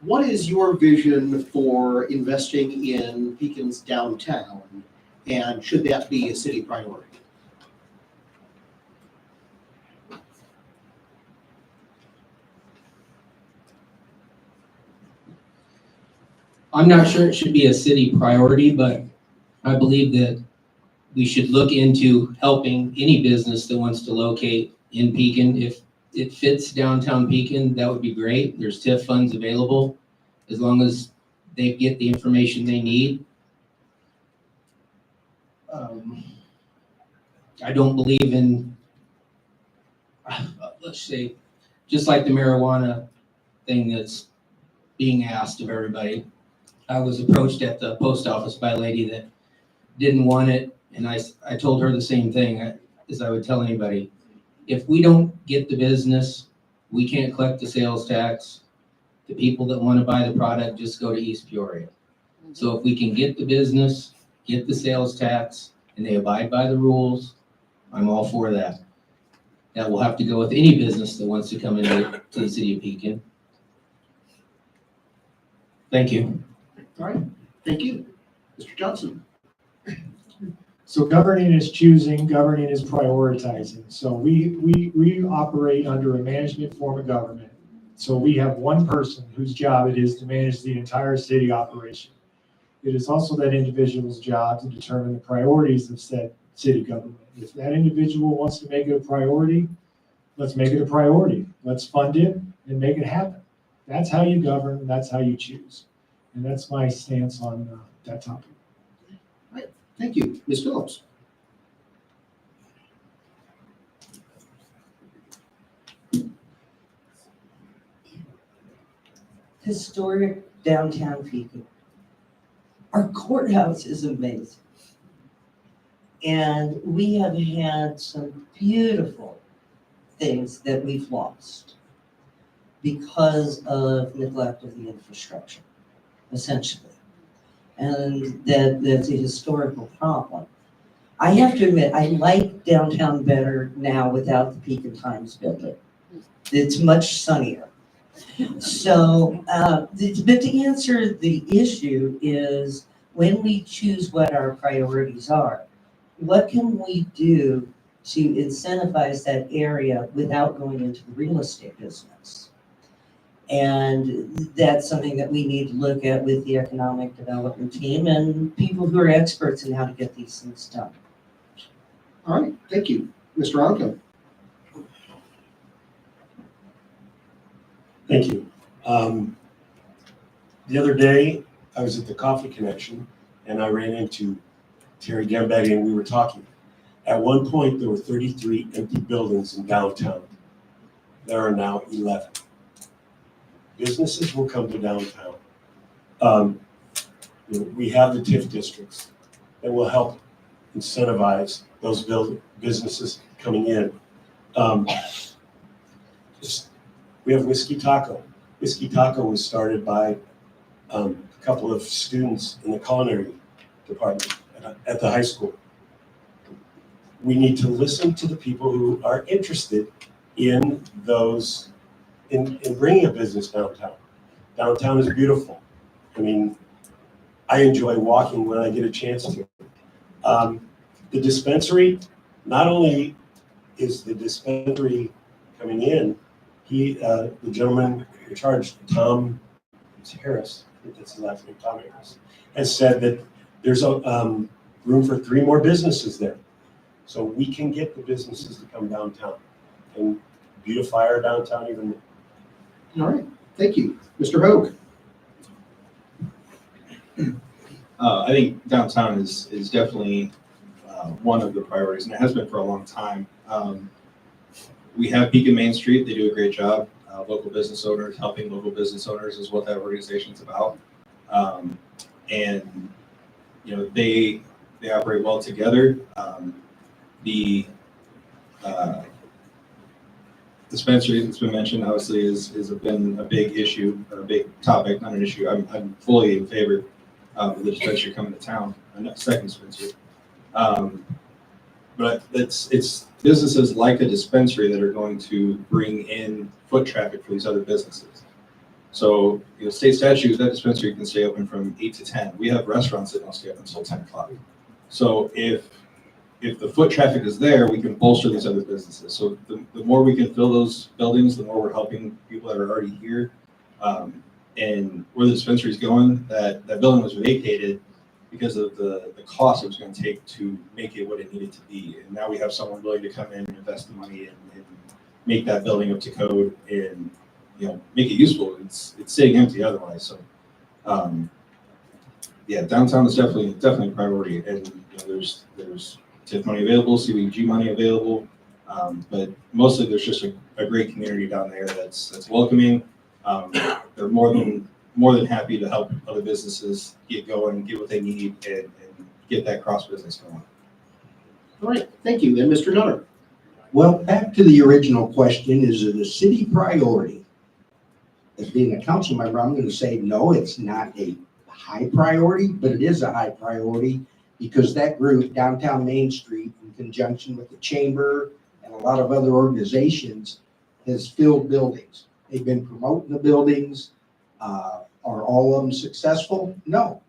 What is your vision for investing in Pekin's downtown, and should that be a city priority?
I'm not sure it should be a city priority, but I believe that we should look into helping any business that wants to locate in Pekin. If it fits downtown Pekin, that would be great. There's TIF funds available as long as they get the information they need. I don't believe in, let's say, just like the marijuana thing that's being asked of everybody. I was approached at the post office by a lady that didn't want it, and I told her the same thing as I would tell anybody. If we don't get the business, we can't collect the sales tax. The people that want to buy the product just go to East Peoria. So if we can get the business, get the sales tax, and they abide by the rules, I'm all for that. That will have to go with any business that wants to come into the city of Pekin. Thank you.
All right. Thank you. Mr. Johnson.
So governing is choosing, governing is prioritizing. So we operate under a management form of government. So we have one person whose job it is to manage the entire city operation. It is also that individual's job to determine the priorities of said city government. If that individual wants to make it a priority, let's make it a priority. Let's fund it and make it happen. That's how you govern, that's how you choose. And that's my stance on that topic.
All right. Thank you. Ms. Phillips.
Historic downtown Pekin. Our courthouse is amazing. And we have had some beautiful things that we've lost because of neglect of the infrastructure, essentially. And that's a historical problem. I have to admit, I like downtown better now without the Pekin Times building. It's much sunnier. So, but to answer the issue is when we choose what our priorities are, what can we do to incentivize that area without going into the real estate business? And that's something that we need to look at with the economic development team and people who are experts in how to get these things done.
All right, thank you. Mr. Onken.
Thank you. The other day, I was at the Coffee Connection and I ran into Terry Gambaggi and we were talking. At one point, there were 33 empty buildings in downtown. There are now 11. Businesses will come to downtown. We have the TIF districts that will help incentivize those businesses coming in. We have Whiskey Taco. Whiskey Taco was started by a couple of students in the culinary department at the high school. We need to listen to the people who are interested in those, in bringing a business downtown. Downtown is beautiful. I mean, I enjoy walking when I get a chance to. The dispensary, not only is the dispensary coming in, the gentleman in charge, Tom Harris, I think that's his last name, Tom Harris, has said that there's a room for 3 more businesses there. So we can get the businesses to come downtown and beautify our downtown even more.
All right, thank you. Mr. Hogue.
I think downtown is definitely one of the priorities, and it has been for a long time. We have Pekin Main Street. They do a great job. Local business owners, helping local business owners is what that organization's about. And they operate well together. The dispensary that's been mentioned obviously has been a big issue, or a big topic, not an issue. I'm fully in favor of the dispensary coming to town, a second dispensary. But it's businesses like a dispensary that are going to bring in foot traffic for these other businesses. So, state statute, that dispensary can stay open from 8 to 10. We have restaurants that don't stay open until 10 o'clock. So if the foot traffic is there, we can bolster these other businesses. So the more we can fill those buildings, the more we're helping people that are already here. And where the dispensary is going, that building was vacated because of the cost it was going to take to make it what it needed to be. And now we have someone willing to come in and invest the money and make that building up to code and make it useful. It's sitting empty otherwise. So yeah, downtown is definitely a priority. And there's TIF money available, CBG money available, but mostly there's just a great community down there that's welcoming. They're more than happy to help other businesses get going, get what they need, and get that cross business going.
All right, thank you. And Mr. Nutter.
Well, back to the original question, is it a city priority? As being a council member, I'm going to say no, it's not a high priority, but it is a high priority because that group, Downtown Main Street, in conjunction with the chamber and a lot of other organizations, has filled buildings. They've been promoting the buildings. Are all of them successful? No,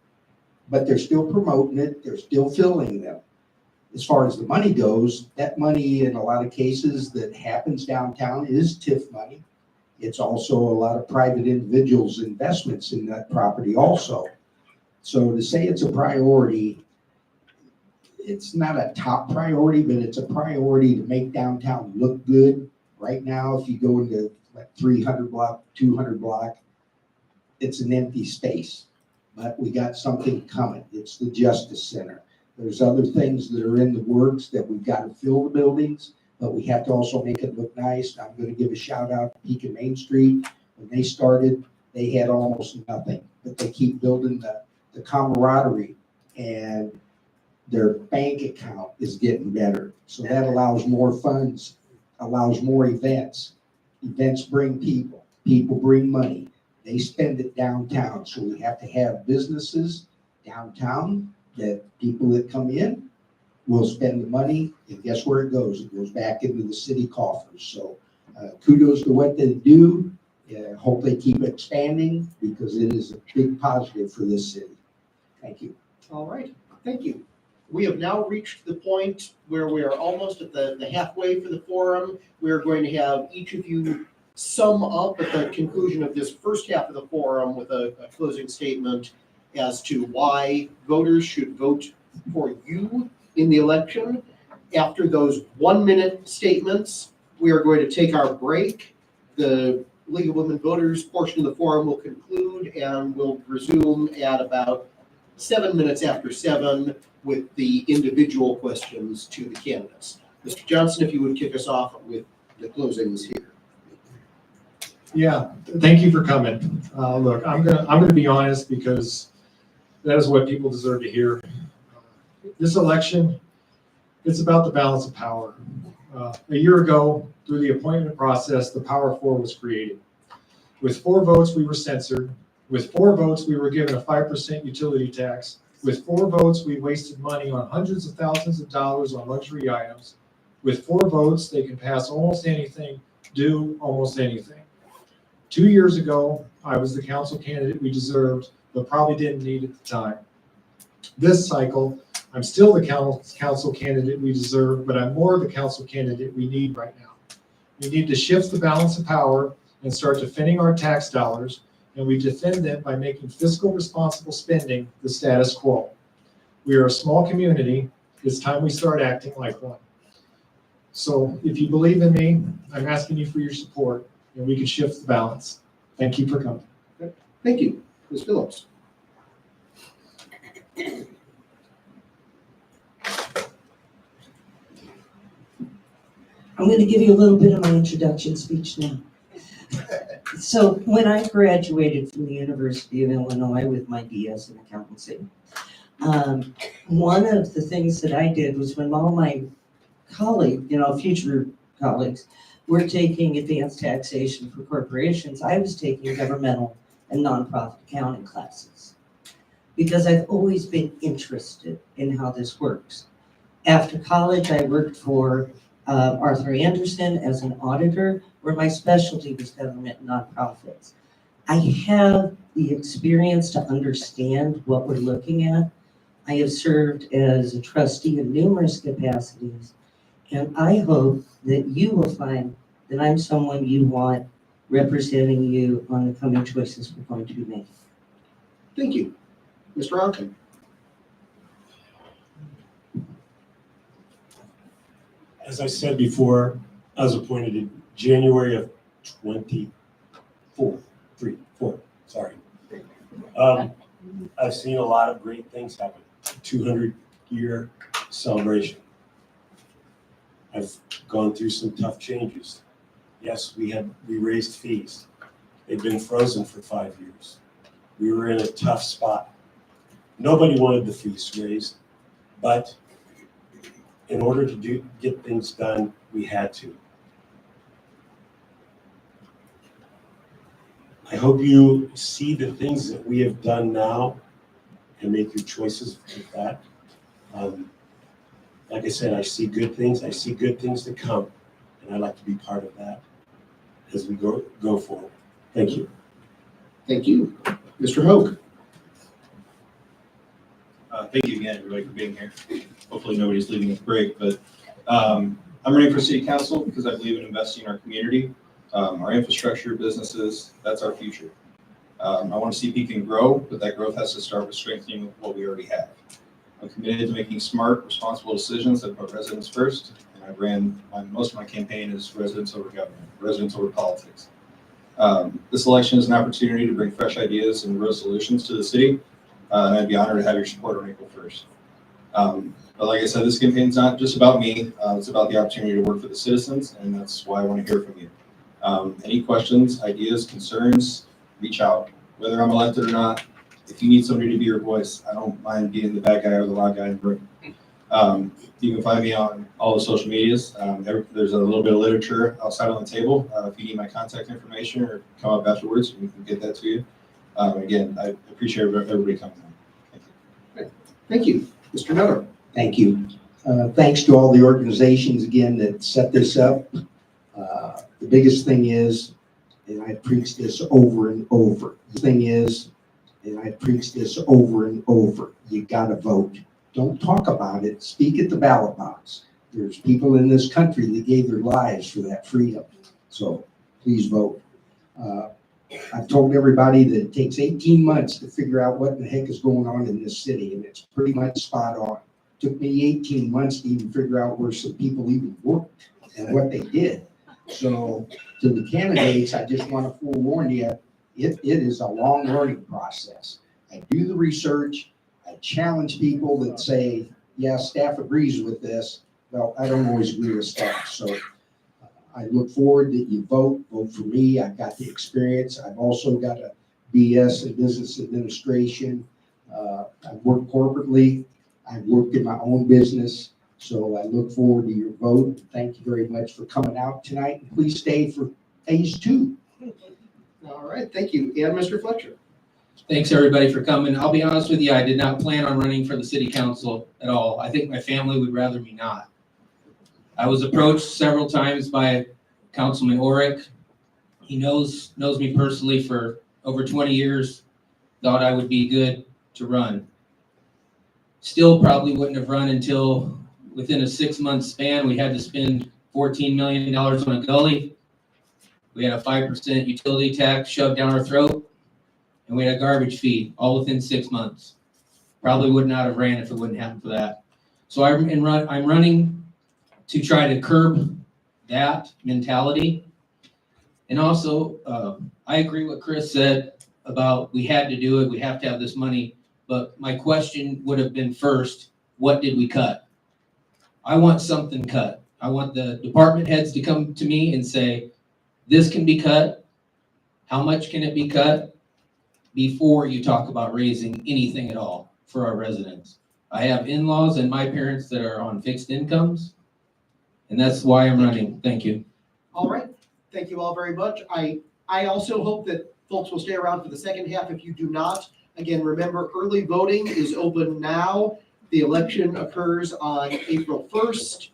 but they're still promoting it. They're still filling them. As far as the money goes, that money in a lot of cases that happens downtown is TIF money. It's also a lot of private individuals' investments in that property also. So to say it's a priority, it's not a top priority, but it's a priority to make downtown look good. Right now, if you go into 300 block, 200 block, it's an empty space, but we got something coming. It's the Justice Center. There's other things that are in the works that we've got to fill the buildings, but we have to also make it look nice. I'm going to give a shout out to Pekin Main Street. When they started, they had almost nothing, but they keep building the camaraderie, and their bank account is getting better. So that allows more funds, allows more events. Events bring people. People bring money. They spend it downtown. So we have to have businesses downtown that people that come in will spend the money, and guess where it goes? It goes back into the city coffers. So kudos to what they do. Hope they keep expanding because it is a big positive for this city. Thank you.
All right, thank you. we have now reached the point where we are almost at the halfway for the forum. We are going to have each of you sum up at the conclusion of this first half of the forum with a closing statement as to why voters should vote for you in the election. After those 1-minute statements, we are going to take our break. The League of Women Voters portion of the forum will conclude and we'll resume at about 7 minutes after 7 with the individual questions to the candidates. Mr. Johnson, if you would kick us off with the closings here.
Yeah, thank you for coming. Look, I'm gonna be honest because that is what people deserve to hear. This election, it's about the balance of power. A year ago, through the appointment process, the Power Four was created. With 4 votes, we were censored. With 4 votes, we were given a 5% utility tax. With 4 votes, we wasted money on hundreds of thousands of dollars on luxury items. With 4 votes, they can pass almost anything, do almost anything. 2 years ago, I was the council candidate we deserved, but probably didn't need at the time. This cycle, I'm still the council candidate we deserve, but I'm more the council candidate we need right now. We need to shift the balance of power and start defending our tax dollars, and we defend them by making fiscal responsible spending the status quo. We are a small community. It's time we start acting like one. So if you believe in me, I'm asking you for your support, and we can shift the balance. Thank you for coming.
Thank you. Ms. Phillips.
I'm going to give you a little bit of my introduction speech now. So when I graduated from the University of Illinois with my BS in accountancy, one of the things that I did was when all my colleagues, future colleagues, were taking advanced taxation for corporations, I was taking governmental and nonprofit accounting classes because I've always been interested in how this works. After college, I worked for Arthur Andersen as an auditor, where my specialty was government and nonprofits. I have the experience to understand what we're looking at. I have served as a trustee in numerous capacities, and I hope that you will find that I'm someone you want representing you on the coming choices we're going to be making.
Thank you. Mr. Onken.
As I said before, I was appointed in January of 4, sorry. I've seen a lot of great things happen. 200-year celebration. I've gone through some tough changes. Yes, we raised fees. They've been frozen for 5 years. We were in a tough spot. Nobody wanted the fees raised, but in order to get things done, we had to. I hope you see the things that we have done now and make your choices with that. Like I said, I see good things. I see good things to come, and I'd like to be part of that as we go forward. Thank you.
Thank you. Mr. Hogue.
Thank you again, everybody, for being here. Hopefully nobody's leaving with a break, but I'm running for city council because I believe in investing in our community, our infrastructure, businesses. That's our future. I want to see Pekin grow, but that growth has to start with strengthening what we already have. I'm committed to making smart, responsible decisions that put residents first, and I ran most of my campaign as residents over government, residents over politics. This election is an opportunity to bring fresh ideas and real solutions to the city. And I'd be honored to have your support on April 1st. But like I said, this campaign is not just about me. It's about the opportunity to work for the citizens, and that's why I want to hear from you. Any questions, ideas, concerns, reach out. Whether I'm elected or not, if you need somebody to be your voice, I don't mind being the bad guy or the loud guy in the room. You can find me on all the social medias. There's a little bit of literature outside on the table. If you need my contact information or come up afterwards, we can get that to you. Again, I appreciate everybody coming on. Thank you.
Thank you. Mr. Nutter.
Thank you. Thanks to all the organizations again that set this up. The biggest thing is, and I preach this over and over, the thing is, and I preach this over and over, you gotta vote. don't talk about it, speak at the ballot box. There's people in this country that gave their lives for that freedom. So please vote. I've told everybody that it takes 18 months to figure out what in the heck is going on in this city, and it's pretty much spot on. Took me 18 months to even figure out where some people even worked and what they did. So to the candidates, I just want to forewarn you, it is a long learning process. I do the research. I challenge people that say, yeah, staff agrees with this. Well, I don't always agree with staff. So I look forward that you vote for me. I've got the experience. I've also got a BS in business administration. I've worked corporately. I've worked in my own business. So I look forward to your vote. Thank you very much for coming out tonight. And please stay for phase 2.
All right, thank you. And Mr. Fletcher.
Thanks, everybody, for coming. I'll be honest with you, I did not plan on running for the city council at all. I think my family would rather me not. I was approached several times by Councilman Orick. He knows me personally for over 20 years, thought I would be good to run. Still probably wouldn't have run until within a 6-month span. We had to spend $14 million on a gully. We had a 5% utility tax shoved down our throat, and we had a garbage fee all within 6 months. Probably would not have ran if it wouldn't happen for that. So I'm running to try to curb that mentality. And also, I agree what Chris said about we had to do it, we have to have this money. But my question would have been first, what did we cut? I want something cut. I want the department heads to come to me and say, this can be cut. How much can it be cut? Before you talk about raising anything at all for our residents. I have in-laws and my parents that are on fixed incomes, and that's why I'm running. Thank you.
All right, thank you all very much. I also hope that folks will stay around for the second half. If you do not, again, remember, early voting is open now. The election occurs on April 1st.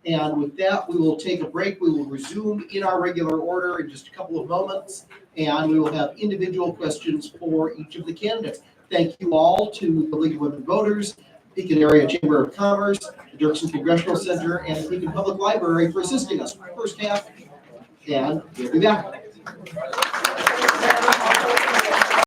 And with that, we will take a break. We will resume in our regular order in just a couple of moments, and we will have individual questions for each of the candidates. Thank you all to the League of Women Voters, Pekin Area Chamber of Commerce, the Dirksen Congressional Center, and the Pekin Public Library for assisting us for the first half. And we'll be back.